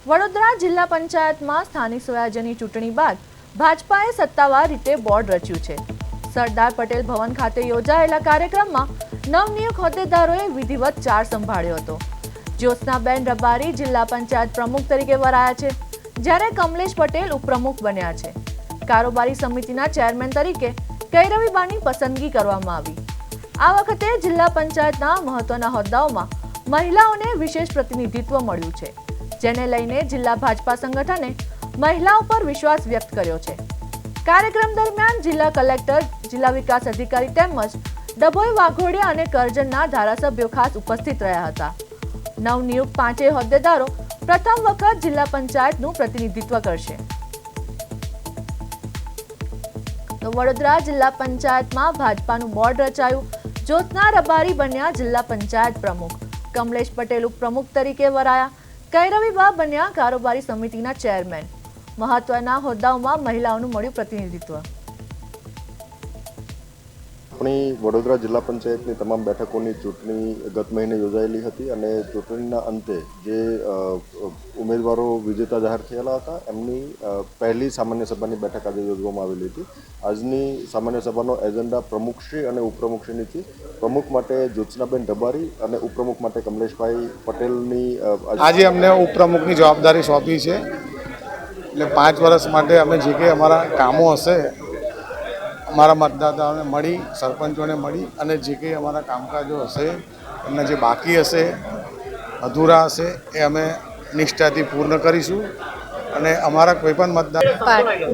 વડોદરા જિલ્લા પંચાયતમાં સ્થાનિક સ્વરાજ્યની ચૂંટણી બાદ ભાજપાએ સત્તાવાર રીતે બોર્ડ રચ્યું છે। સરદાર પટેલ ભવન ખાતે યોજાયેલા કાર્યક્રમમાં નવનિયુક્ત હોદ્દેદારોએ વિધિવત ચાર્જ સંભાળ્યો હતો। જ્યોત્સનાબેન રબારી જિલ્લા પંચાયત પ્રમુખ તરીકે વરાયા છે, જ્યારે કમલેશ પટેલ ઉપપ્રમુખ બન્યા છે। કારોબારી સમિતિના ચેરમેન તરીકે કૈરવીબાની પસંદગી કરવામાં આવી। આ વખતે જિલ્લા પંચાયતના મહત્વના હોદ્દાઓમાં મહિલાઓને વિશેષ પ્રતિનિધિત્વ મળ્યું છે, જેને લઈને જિલ્લા ભાજપા સંગઠને મહિલાઓ પર વિશ્વાસ વ્યક્ત કર્યો છે। કાર્યક્રમ દરમિયાન જિલ્લા કલેક્ટર, જિલ્લા વિકાસ અધિકારી તેમજ ડભોઈ, વાઘોડિયા અને કરજણના ધારાસભ્યો ખાસ ઉપસ્થિત રહ્યા હતા। નવનિયુક્ત પાંચેય હોદ્દેદારો પ્રથમ વખત જિલ્લા પંચાયતનું પ્રતિનિધિત્વ કરશે। તો વડોદરા જિલ્લા પંચાયતમાં ભાજપાનું બોર્ડ રચાયું। જ્યોત્સના રબારી બન્યા જિલ્લા પંચાયત પ્રમુખ, કમલેશ પટેલ ઉપપ્રમુખ તરીકે વરાયા, કૈરવીબા બન્યા કારોબારી સમિતિના ચેરમેન। મહત્વના હોદ્દાઓમાં મહિલાઓનું મળ્યું પ્રતિનિધિત્વ। આપણી વડોદરા જિલ્લા પંચાયતની તમામ બેઠકોની ચૂંટણી ગત મહિને યોજાયેલી હતી અને ચૂંટણીના અંતે જે ઉમેદવારો વિજેતા જાહેર થયેલા હતા એમની પહેલી સામાન્ય સભાની બેઠક આજે યોજવામાં આવેલી હતી। આજની સામાન્ય સભાનો એજન્ડા પ્રમુખશ્રી અને ઉપપ્રમુખશ્રીની પ્રમુખ માટે જ્યોત્સનાબેન રબારી અને ઉપપ્રમુખ માટે કમલેશભાઈ પટેલની આજે અમને ઉપપ્રમુખની જવાબદારી સોંપી છે। એટલે 5 વર્ષ માટે અમે જે કંઈ અમારા કામો હશે અમારા મતદાતાઓને મળી, સરપંચોને મળી અને જે કંઈ અમારા કામકાજો હશે એમના જે બાકી હશે, અધૂરા હશે એ અમે નિષ્ઠાથી પૂર્ણ કરીશું અને અમારા કોઈ પણ મતદાર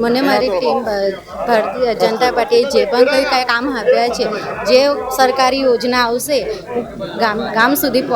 મને મારી ટીમ ભારતીય જનતા પાર્ટીએ જે પણ કંઈ કામ આપ્યા છે, જે સરકારી યોજના આવશે ગામ સુધી